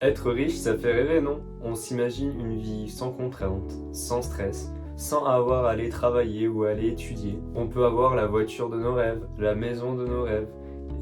Être riche, ça fait rêver, non? On s'imagine une vie sans contraintes, sans stress, sans avoir à aller travailler ou aller étudier. On peut avoir la voiture de nos rêves, la maison de nos rêves,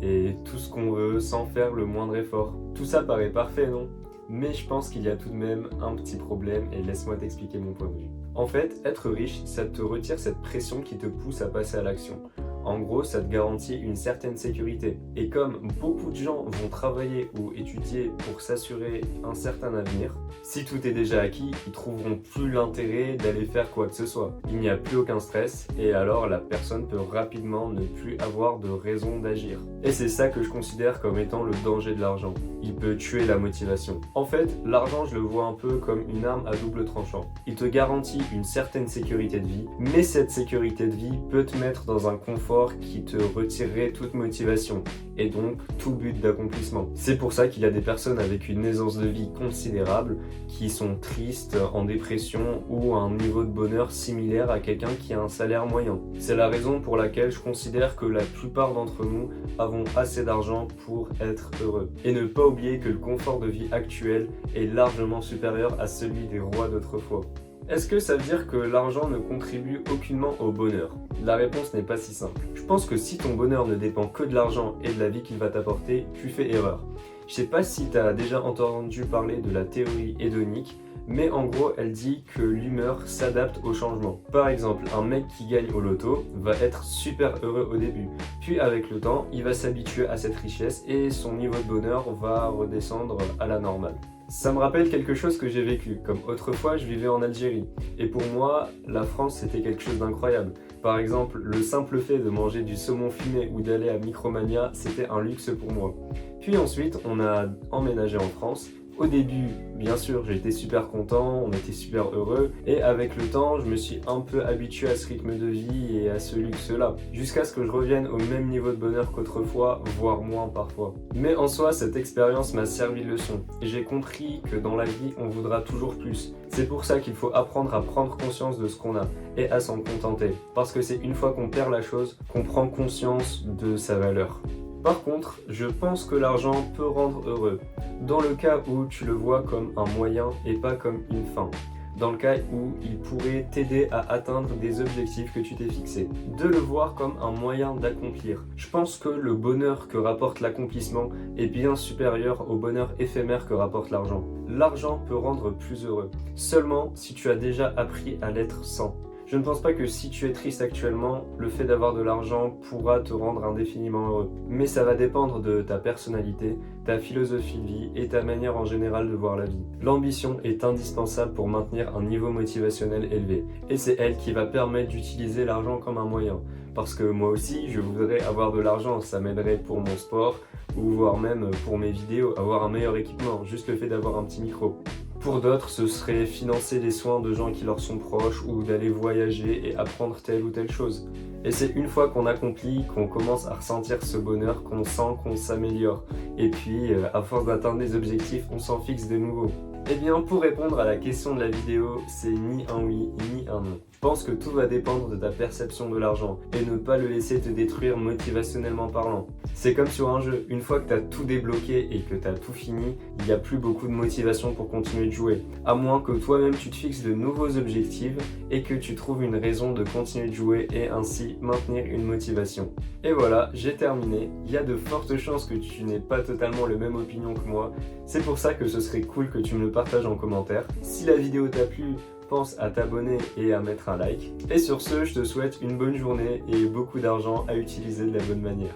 et tout ce qu'on veut sans faire le moindre effort. Tout ça paraît parfait, non? Mais je pense qu'il y a tout de même un petit problème et laisse-moi t'expliquer mon point de vue. En fait, être riche, ça te retire cette pression qui te pousse à passer à l'action. En gros, ça te garantit une certaine sécurité. Et comme beaucoup de gens vont travailler ou étudier pour s'assurer un certain avenir, si tout est déjà acquis, ils trouveront plus l'intérêt d'aller faire quoi que ce soit. Il n'y a plus aucun stress et alors la personne peut rapidement ne plus avoir de raison d'agir. Et c'est ça que je considère comme étant le danger de l'argent. Il peut tuer la motivation. En fait, l'argent, je le vois un peu comme une arme à double tranchant. Il te garantit une certaine sécurité de vie, mais cette sécurité de vie peut te mettre dans un confort qui te retirerait toute motivation et donc tout but d'accomplissement. C'est pour ça qu'il y a des personnes avec une aisance de vie considérable qui sont tristes, en dépression ou à un niveau de bonheur similaire à quelqu'un qui a un salaire moyen. C'est la raison pour laquelle je considère que la plupart d'entre nous avons assez d'argent pour être heureux. Et ne pas oublier que le confort de vie actuel est largement supérieur à celui des rois d'autrefois. Est-ce que ça veut dire que l'argent ne contribue aucunement au bonheur? La réponse n'est pas si simple. Je pense que si ton bonheur ne dépend que de l'argent et de la vie qu'il va t'apporter, tu fais erreur. Je sais pas si tu as déjà entendu parler de la théorie hédonique, mais en gros elle dit que l'humeur s'adapte au changement. Par exemple, un mec qui gagne au loto va être super heureux au début, puis avec le temps, il va s'habituer à cette richesse et son niveau de bonheur va redescendre à la normale. Ça me rappelle quelque chose que j'ai vécu, comme autrefois je vivais en Algérie. Et pour moi, la France c'était quelque chose d'incroyable. Par exemple, le simple fait de manger du saumon fumé ou d'aller à Micromania, c'était un luxe pour moi. Puis ensuite, on a emménagé en France. Au début, bien sûr, j'étais super content, on était super heureux, et avec le temps, je me suis un peu habitué à ce rythme de vie et à ce luxe-là, jusqu'à ce que je revienne au même niveau de bonheur qu'autrefois, voire moins parfois. Mais en soi, cette expérience m'a servi de leçon, et j'ai compris que dans la vie, on voudra toujours plus. C'est pour ça qu'il faut apprendre à prendre conscience de ce qu'on a, et à s'en contenter, parce que c'est une fois qu'on perd la chose, qu'on prend conscience de sa valeur. Par contre, je pense que l'argent peut rendre heureux, dans le cas où tu le vois comme un moyen et pas comme une fin. Dans le cas où il pourrait t'aider à atteindre des objectifs que tu t'es fixés. De le voir comme un moyen d'accomplir. Je pense que le bonheur que rapporte l'accomplissement est bien supérieur au bonheur éphémère que rapporte l'argent. L'argent peut rendre plus heureux, seulement si tu as déjà appris à l'être sans. Je ne pense pas que si tu es triste actuellement, le fait d'avoir de l'argent pourra te rendre indéfiniment heureux. Mais ça va dépendre de ta personnalité, ta philosophie de vie et ta manière en général de voir la vie. L'ambition est indispensable pour maintenir un niveau motivationnel élevé. Et c'est elle qui va permettre d'utiliser l'argent comme un moyen. Parce que moi aussi, je voudrais avoir de l'argent, ça m'aiderait pour mon sport, ou voire même pour mes vidéos, avoir un meilleur équipement, juste le fait d'avoir un petit micro. Pour d'autres, ce serait financer les soins de gens qui leur sont proches ou d'aller voyager et apprendre telle ou telle chose. Et c'est une fois qu'on accomplit, qu'on commence à ressentir ce bonheur, qu'on sent qu'on s'améliore. Et puis, à force d'atteindre des objectifs, on s'en fixe de nouveaux. Eh bien, pour répondre à la question de la vidéo, c'est ni un oui, ni un non. Je pense que tout va dépendre de ta perception de l'argent et ne pas le laisser te détruire motivationnellement parlant. C'est comme sur un jeu, une fois que tu as tout débloqué et que tu as tout fini, il n'y a plus beaucoup de motivation pour continuer de jouer. À moins que toi-même tu te fixes de nouveaux objectifs et que tu trouves une raison de continuer de jouer et ainsi maintenir une motivation. Et voilà, j'ai terminé. Il y a de fortes chances que tu n'aies pas totalement la même opinion que moi. C'est pour ça que ce serait cool que tu me le partages en commentaire. Si la vidéo t'a plu, pense à t'abonner et à mettre un like. Et sur ce, je te souhaite une bonne journée et beaucoup d'argent à utiliser de la bonne manière.